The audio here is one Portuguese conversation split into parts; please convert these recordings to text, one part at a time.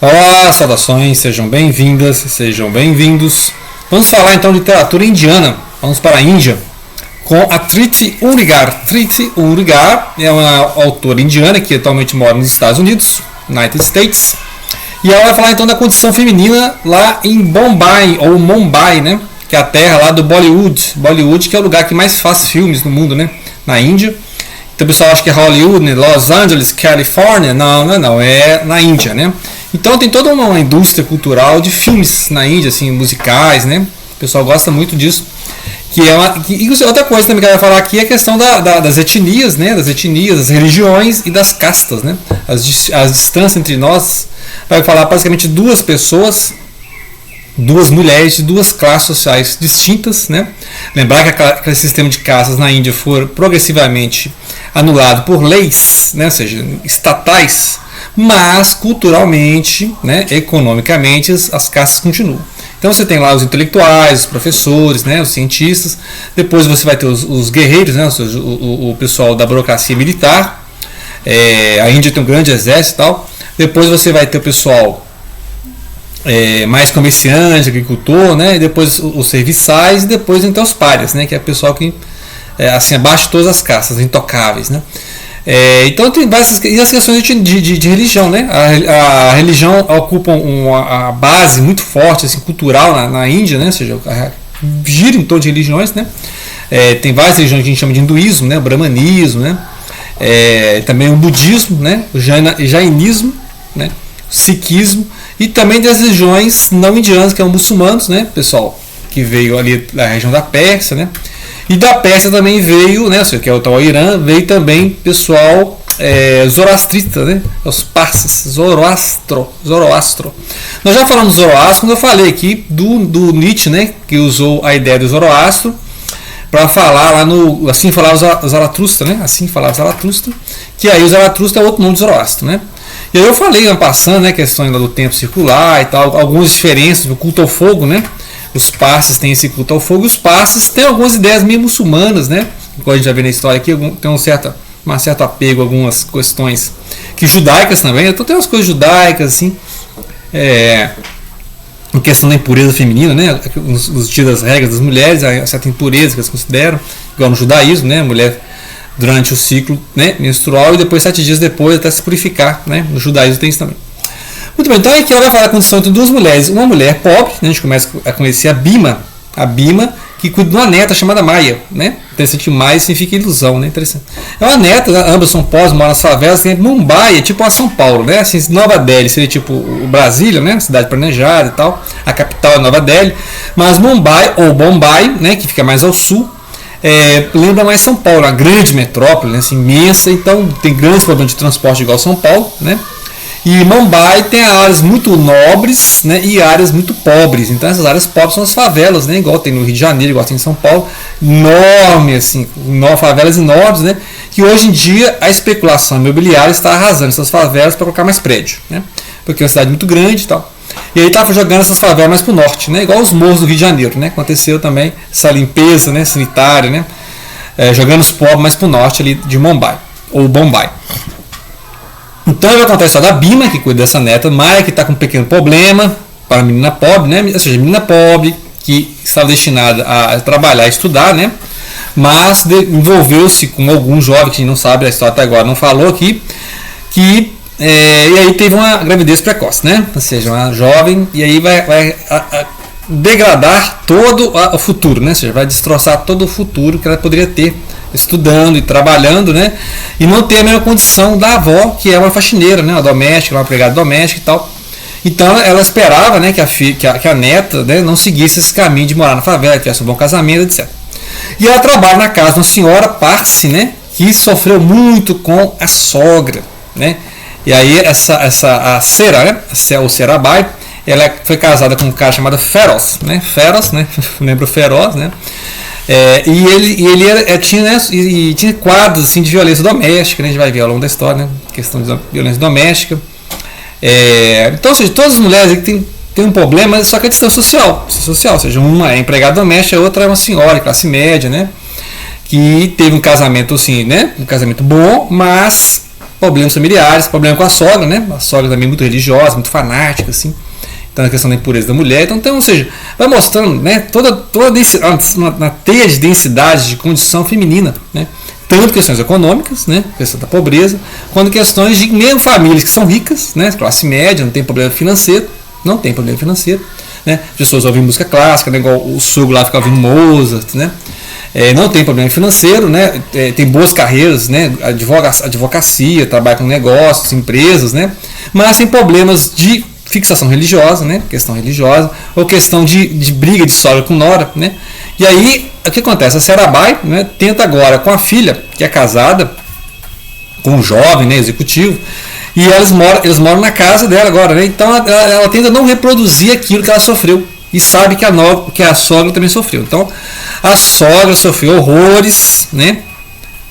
Olá, saudações, sejam bem-vindas, sejam bem-vindos. Vamos falar então de literatura indiana. Vamos para a Índia com a Triti Unrigar. Triti Unrigar é uma autora indiana que atualmente mora nos Estados Unidos, United States. E ela vai falar então da condição feminina lá em Bombay, ou Mumbai, né? Que é a terra lá do Bollywood. Bollywood, que é o lugar que mais faz filmes no mundo, né? Na Índia. Então o pessoal acha que é Hollywood, né? Los Angeles, Califórnia. Não, é na Índia, né? Então tem toda uma indústria cultural de filmes na Índia, assim, musicais, né? O pessoal gosta muito disso. Outra coisa também que eu vou falar aqui é a questão das etnias, né? Das etnias, das religiões e das castas, né? As distâncias entre nós. Vai falar basicamente duas pessoas, duas mulheres de duas classes sociais distintas, né? Lembrar que aquele sistema de castas na Índia foi progressivamente anulado por leis, né? Ou seja, estatais, mas culturalmente, né? Economicamente, as castas continuam. Então você tem lá os intelectuais, os professores, né? Os cientistas. Depois você vai ter os guerreiros, né? Ou seja, o pessoal da burocracia militar. A Índia tem um grande exército e tal. Depois você vai ter o pessoal mais comerciante, agricultor, né? E depois os serviçais e depois então os párias, né? Que é o pessoal que assim abaixo de todas as castas, intocáveis, né? Então tem várias e as questões de religião, né? A religião ocupa a base muito forte, assim, cultural na Índia, né? Ou seja, gira em torno de religiões, né? Tem várias religiões que a gente chama de hinduísmo, né? O brahmanismo, né? Também o budismo, né? O jainismo, né? O sikhismo e também das religiões não indianas, que são muçulmanos, né? Pessoal que veio ali da região da Pérsia, né? E da Pérsia também veio, né, que é o tal Irã, veio também pessoal zoroastrita, né, os parsis, Zoroastro. Nós já falamos do Zoroastro quando eu falei aqui do Nietzsche, né, que usou a ideia do Zoroastro para falar lá no Assim Falava Zaratustra, né, Assim Falava Zaratustra, que aí o Zaratustra é outro nome de Zoroastro, né. E aí eu falei, passando, né, questões do tempo circular e tal, algumas diferenças do culto ao fogo, né. Os parsis têm esse culto ao fogo, e os parsis têm algumas ideias meio muçulmanas, né? Como a gente já vê na história aqui, tem um certo apego a algumas questões que judaicas também. Então tem umas coisas judaicas, assim, em questão da impureza feminina, né? Os dias das regras das mulheres, a certa impureza que elas consideram, igual no judaísmo, né? A mulher durante o ciclo, né, menstrual e depois 7 dias depois até se purificar, né? No judaísmo tem isso também. Muito bem, então aqui ela vai falar da condição entre duas mulheres. Uma mulher pobre, né, a gente começa a conhecer a Bhima, que cuida de uma neta chamada Maia, né? Interessante que Maia significa ilusão, né? Interessante. É uma neta, ambas são pobres, moram nas favelas, tem Mumbai, é tipo a São Paulo, né? Assim, Nova Delhi seria tipo o Brasília, né? Cidade planejada e tal. A capital é Nova Delhi, mas Mumbai ou Bombay, né? Que fica mais ao sul, lembra mais São Paulo, uma grande metrópole, né? Assim, imensa, então tem grandes problemas de transporte igual São Paulo, né? E Mumbai tem áreas muito nobres, né, e áreas muito pobres. Então essas áreas pobres são as favelas, né, igual tem no Rio de Janeiro, igual tem em São Paulo, enorme, assim, favelas enormes, né, que hoje em dia a especulação imobiliária está arrasando essas favelas para colocar mais prédio, né, porque é uma cidade muito grande e tal. E aí estava jogando essas favelas mais para o norte, né, igual os morros do Rio de Janeiro, né, aconteceu também essa limpeza, né, sanitária, né, jogando os pobres mais para o norte ali de Mumbai, ou Bombay. Então vai contar a história da Bhima, que cuida dessa neta, Maia, que está com um pequeno problema para a menina pobre, né? Ou seja, menina pobre que estava destinada a trabalhar e estudar, né? Mas envolveu-se com algum jovem que a gente não sabe, a história até agora não falou aqui, e aí teve uma gravidez precoce, né? Ou seja, uma jovem, e aí vai degradar todo o futuro, né? Ou seja, vai destroçar todo o futuro que ela poderia ter estudando e trabalhando, né? E não ter a mesma condição da avó, que é uma faxineira, né? Uma doméstica, uma empregada doméstica e tal. Então ela esperava, né, que a neta, né, não seguisse esse caminho de morar na favela, que tivesse um bom casamento, etc. E ela trabalha na casa de uma senhora Parsi, né, que sofreu muito com a sogra, né? E aí a Sera, né, o Serabai, ela foi casada com um cara chamado Feroz, né? Feroz, né? Lembra o Feroz, né? Tinha quadros assim, de violência doméstica, né? A gente vai ver ao longo da história, né? Questão de violência doméstica. Então, ou seja, todas as mulheres que têm um problema, só que a questão social, ou seja, uma é empregada doméstica, a outra é uma senhora de classe média, né? Que teve um casamento assim, né? Um casamento bom, mas problemas familiares, problema com a sogra, né? A sogra também muito religiosa, muito fanática, assim. Então a questão da impureza da mulher. Então, ou seja, vai mostrando, né, toda na teia de densidade de condição feminina, né? Tanto questões econômicas, né, questão da pobreza, quanto questões de mesmo famílias que são ricas, né, classe média, não tem problema financeiro, né, pessoas ouvem música clássica, né, igual o sogro lá fica ouvindo Mozart, né, não tem problema financeiro, né, tem boas carreiras, né, advocacia, trabalha com negócios, empresas, né, mas tem problemas de fixação religiosa, né, questão religiosa, ou questão de briga de sogra com nora, né. E aí, o que acontece? A Serabai, né, tenta agora com a filha, que é casada, com um jovem, né, executivo, e eles moram na casa dela agora, né, então ela tenta não reproduzir aquilo que ela sofreu, e sabe que a sogra também sofreu. Então, a sogra sofreu horrores, né,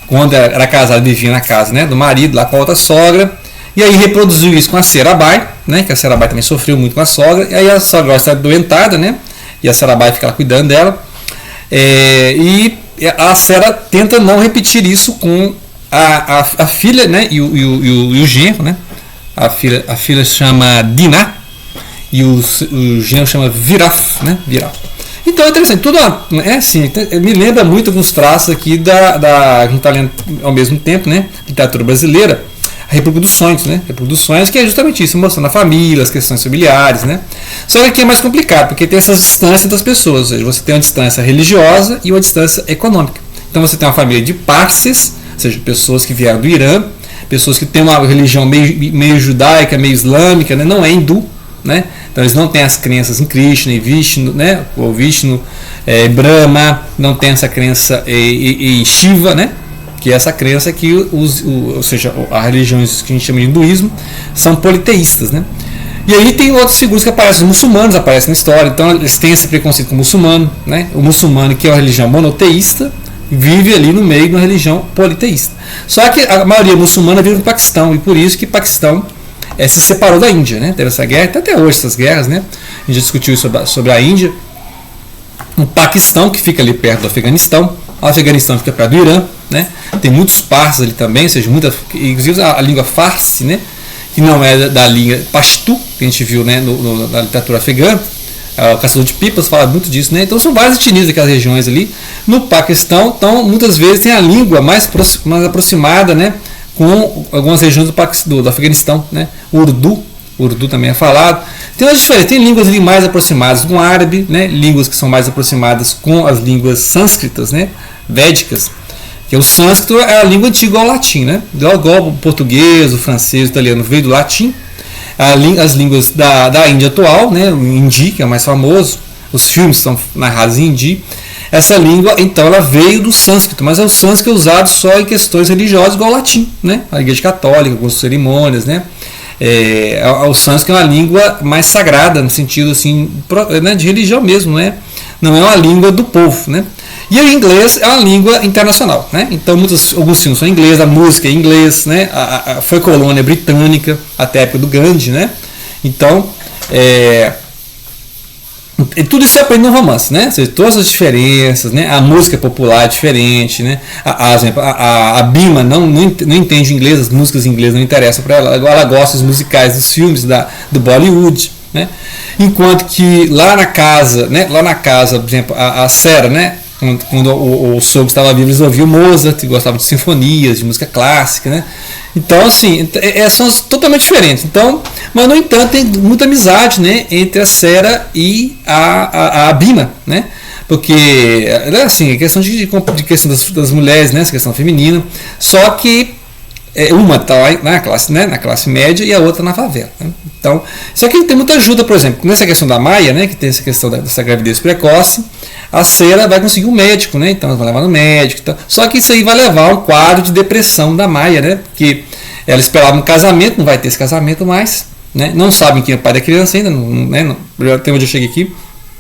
quando era casada, vivia na casa, né, do marido, lá com a outra sogra, e aí reproduziu isso com a Serabai, né, que a Serabai também sofreu muito com a sogra, e aí a sogra está doentada, né, e a Serabai fica lá cuidando dela. E a Sera tenta não repetir isso com a filha, né, e o genro, né? A filha chama Dinah e o genro chama Viraf, né? Viraf. Então é interessante, tudo assim, me lembra muito alguns traços aqui da a gente está lendo ao mesmo tempo, né? Literatura brasileira. Reproduções, né? Reproduções, que é justamente isso, mostrando a família, as questões familiares, né? Só que aqui é mais complicado, porque tem essas distâncias das pessoas, ou seja, você tem uma distância religiosa e uma distância econômica. Então você tem uma família de Parsis, ou seja, pessoas que vieram do Irã, pessoas que têm uma religião meio judaica, meio islâmica, né? Não é hindu, né? Então eles não têm as crenças em Krishna e Vishnu, né? Ou Vishnu, Brahma, não tem essa crença em Shiva, né? Que é essa crença que ou seja, as religiões que a gente chama de hinduísmo são politeístas, né? E aí tem outras figuras que aparecem, os muçulmanos aparecem na história, então eles têm esse preconceito com o muçulmano, né? O muçulmano, que é uma religião monoteísta, vive ali no meio de uma religião politeísta. Só que a maioria muçulmana vive no Paquistão, e por isso que o Paquistão se separou da Índia, né? Teve essa guerra, até hoje essas guerras, né? A gente já discutiu sobre a Índia. O Paquistão, que fica ali perto do Afeganistão, o Afeganistão fica perto do Irã, né? Tem muitos parsos ali também, ou seja, inclusive a língua Farsi, né? Que não é da língua Pashto, que a gente viu, né, na literatura afegã. O Caçador de Pipas fala muito disso, né? Então são várias etnias daquelas regiões ali. No Paquistão, então, muitas vezes tem a língua mais aproximada, né, com algumas regiões do Afeganistão, né? Urdu também é falado. Tem umas diferenças, tem línguas ali mais aproximadas com o árabe, né? Línguas que são mais aproximadas com as línguas sânscritas, né? Védicas, que o sânscrito é a língua antiga ao latim, né? Igual o português, o francês, o italiano veio do latim. As línguas da Índia atual, né? O hindi, que é o mais famoso, os filmes são narrados em hindi. Essa língua, então, ela veio do sânscrito, mas o sânscrito é usado só em questões religiosas, igual ao latim, né? A igreja católica, algumas cerimônias, né? O sânscrito é uma língua mais sagrada, no sentido assim, né, de religião mesmo, não é uma língua do povo, né? E o inglês é uma língua internacional, né? Então alguns filmes são em inglês, a música é em inglês, né? Foi colônia britânica até a época do Gandhi, né? Então tudo isso você aprende no romance, né? Ou seja, todas as diferenças, né? A música popular é diferente, né? A Bima não entende inglês, as músicas em inglês não interessam para ela. Ela gosta dos musicais, dos filmes do Bollywood, né? Enquanto que lá na casa, por exemplo, a Sera, né? Quando o sogro estava vivo, eles ouviam Mozart, gostavam de sinfonias, de música clássica, né? Então, assim, são totalmente diferentes. Então, mas, no entanto, tem muita amizade, né, entre a Sera e a Bima, né? Porque, assim, questão de questão das mulheres, né, essa questão feminina, só que uma está na classe média e a outra na favela, né? Então, só que tem muita ajuda, por exemplo, nessa questão da Maia, né, que tem essa questão dessa gravidez precoce, a Sera vai conseguir um médico, né? Então ela vai levar no médico. Então, só que isso aí vai levar a um quadro de depressão da Maia, né? Porque ela esperava um casamento, não vai ter esse casamento mais, né? Não sabem quem é o pai da criança ainda, até onde eu cheguei aqui.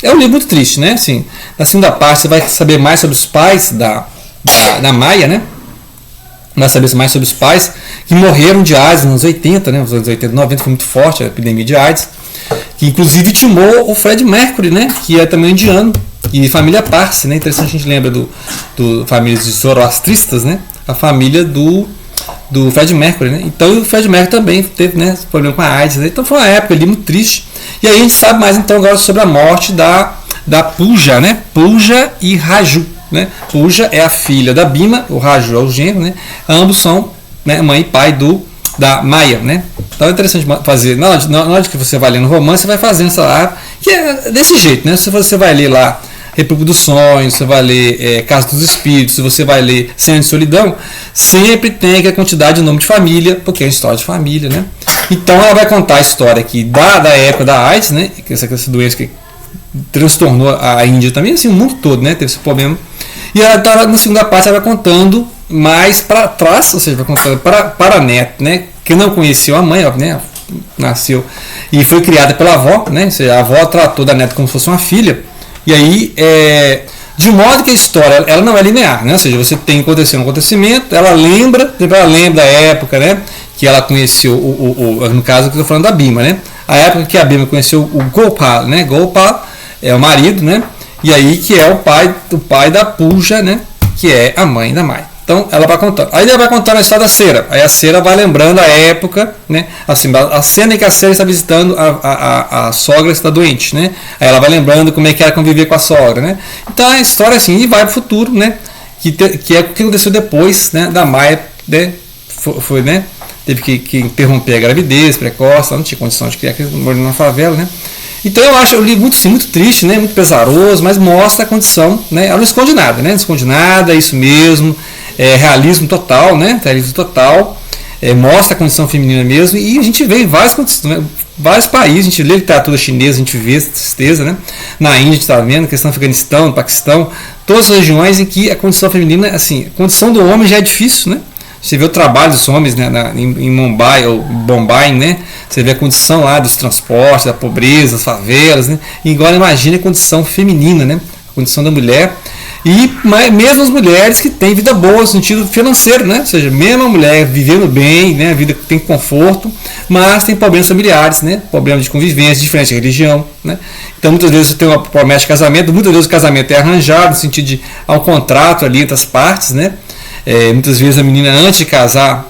É um livro muito triste, né? Assim, na segunda parte você vai saber mais sobre os pais da Maia, né? Vai saber mais sobre os pais que morreram de AIDS nos anos 80, né? Nos anos 80 e 90 foi muito forte a epidemia de AIDS, que inclusive timou o Fred Mercury, né? Que é também indiano. E família Parsi, né? Interessante, a gente lembra do famílias de zoroastristas, né? A família do do Fred Mercury, né? Então o Fred Mercury também teve, né, problema com a AIDS, né? Então foi uma época ali muito triste. E aí a gente sabe mais então agora sobre a morte da Pooja, né? Pooja e Raju, né? Pooja é a filha da Bhima, o Raju é o genro, né? Ambos são, né, mãe e pai da Maya, né? Então é interessante fazer, na hora que você vai lendo o romance, você vai fazendo essa árvore, que é desse jeito, né? Se você vai ler lá República dos Sonhos, você vai ler Casa dos Espíritos, se você vai ler Cem de Solidão, sempre tem aquela quantidade de nome de família, porque é uma história de família, né? Então ela vai contar a história aqui da época da AIDS, né? Essa doença que transtornou a Índia também, assim, o mundo todo, né? Teve esse problema. E ela, na segunda parte ela vai contando mais para trás, ou seja, vai contando para a neta, né? Que não conheceu a mãe, né? Nasceu e foi criada pela avó, né? Ou seja, a avó tratou da neta como se fosse uma filha. E aí, de modo que a história ela não é linear, né? Ou seja, você tem um acontecimento, ela lembra da época, né? Que ela conheceu, no caso que eu estou falando da Bhima, né? A época que a Bhima conheceu o Gopal, né? Gopal é o marido, né? E aí que é o pai da Pooja, né? Que é a mãe da Maya. Então ela vai contando. Aí ela vai contando a história da Cera. Aí a Cera vai lembrando a época, né? Assim, a cena em que a Cera está visitando a sogra está doente, né? Aí ela vai lembrando como é que era conviver com a sogra, né? Então a história assim, e vai para o futuro, né? Que é o que aconteceu depois, né? Da Maya, né? Foi, né? Teve que interromper a gravidez precoce, não tinha condição de criar, morando na favela, né? Então eu li muito, assim, muito triste, né? Muito pesaroso, mas mostra a condição, né? Ela não esconde nada, né? Não esconde nada, é isso mesmo. Realismo total, né? Realismo total, mostra a condição feminina mesmo, e a gente vê em vários países, a gente lê literatura chinesa, a gente vê essa tristeza, né? Na Índia a gente está vendo, a questão do Afeganistão, do Paquistão, todas as regiões em que a condição feminina, assim, a condição do homem já é difícil, né? Você vê o trabalho dos homens, né, em Mumbai ou Bombay, né? Você vê a condição lá dos transportes, da pobreza, das favelas, né? E agora imagine a condição feminina, né? A condição da mulher. E mesmo as mulheres que têm vida boa no sentido financeiro, né? Ou seja, mesmo a mulher vivendo bem, né? A vida que tem conforto, mas tem problemas familiares, né? Problemas de convivência, diferente de religião, né? Então muitas vezes você tem uma promessa de casamento, muitas vezes o casamento é arranjado no sentido de há um contrato ali entre as partes, né? Muitas vezes a menina antes de casar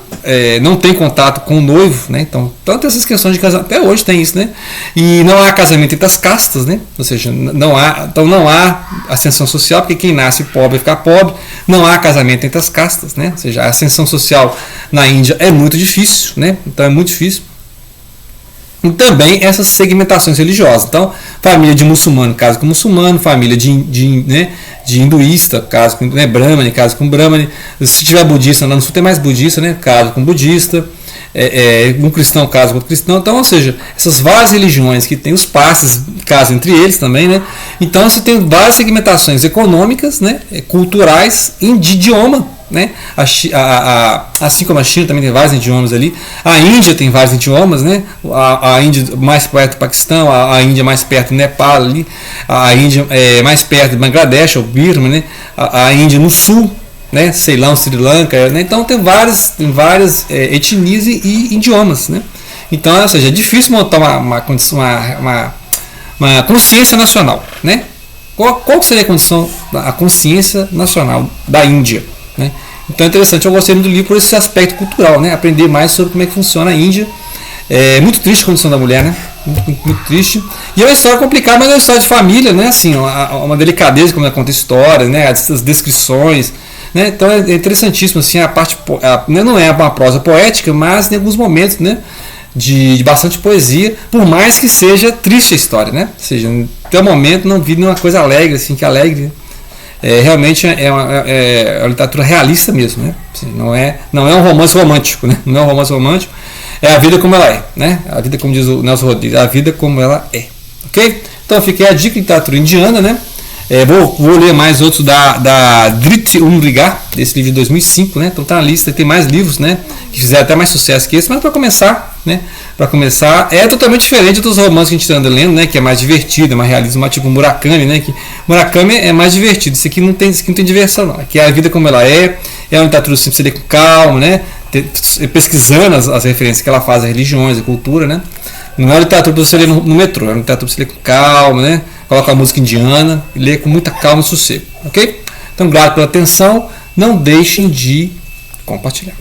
não tem contato com o noivo, né? Então tantas essas questões de casamento, até hoje tem isso, né? E não há casamento entre as castas, né? Ou seja, não há ascensão social, porque quem nasce pobre vai ficar pobre. Não há casamento entre as castas, né? Ou seja, a ascensão social na Índia é muito difícil, né? Então é muito difícil. E também essas segmentações religiosas. Então, família de muçulmano casa com muçulmano, família de hinduísta casa com brahmane, casa com brahmane. Se tiver budista, lá no sul tem mais budista, né? Casa com budista. Um cristão casa com outro cristão. Então, ou seja, essas várias religiões que tem os passes, casam entre eles também, né? Então, você tem várias segmentações econômicas, né? Culturais e de idioma. Né? Assim como a China também tem vários idiomas ali, a Índia tem vários idiomas, né? A Índia mais perto do Paquistão, a Índia mais perto do Nepal ali, a Índia mais perto do Bangladesh ou Birma, né? A Índia no sul, né? Ceilão, Sri Lanka, né? Então tem várias etnias e idiomas, né? Então, ou seja, é difícil montar uma consciência nacional, né? Qual seria a consciência nacional da Índia? Né? Então é interessante, eu gostei muito do livro por esse aspecto cultural, né? Aprender mais sobre como é que funciona a Índia. É muito triste a condição da mulher, né? Muito triste. E é uma história complicada, mas é uma história de família, né? Assim, uma delicadeza como ela conta histórias, né? As descrições, né? Então é interessantíssimo, assim, a parte não é uma prosa poética, mas em alguns momentos, né? De bastante poesia, por mais que seja triste a história, né? Ou seja, até o momento não vi nenhuma coisa alegre, assim, que alegre, né? Realmente é uma literatura realista mesmo, né? Assim, não é um romance romântico, né? Não é um romance romântico, é a vida como ela é, né? A vida, como diz o Nelson Rodrigues, a vida como ela é, ok? Então fica aí a dica de literatura indiana, né? Vou ler mais outros da Dhriti Unrigar, desse livro de 2005, né? Então tá na lista, tem mais livros, né? Que fizeram até mais sucesso que esse, mas para começar, né? Para começar, é totalmente diferente dos romances que a gente anda lendo, né? Que é mais divertido, é mais realismo, tipo Murakami, né? Que Murakami é mais divertido, isso aqui não tem diversão, não. Aqui é a vida como ela é uma literatura simples, você lê com calma, né? Pesquisando as referências que ela faz, as religiões, a cultura, né? Não é literatura para você ler no metrô, é uma literatura para você ler com calma, né? Coloca a música indiana e lê com muita calma e sossego, ok? Então, grato pela atenção, não deixem de compartilhar.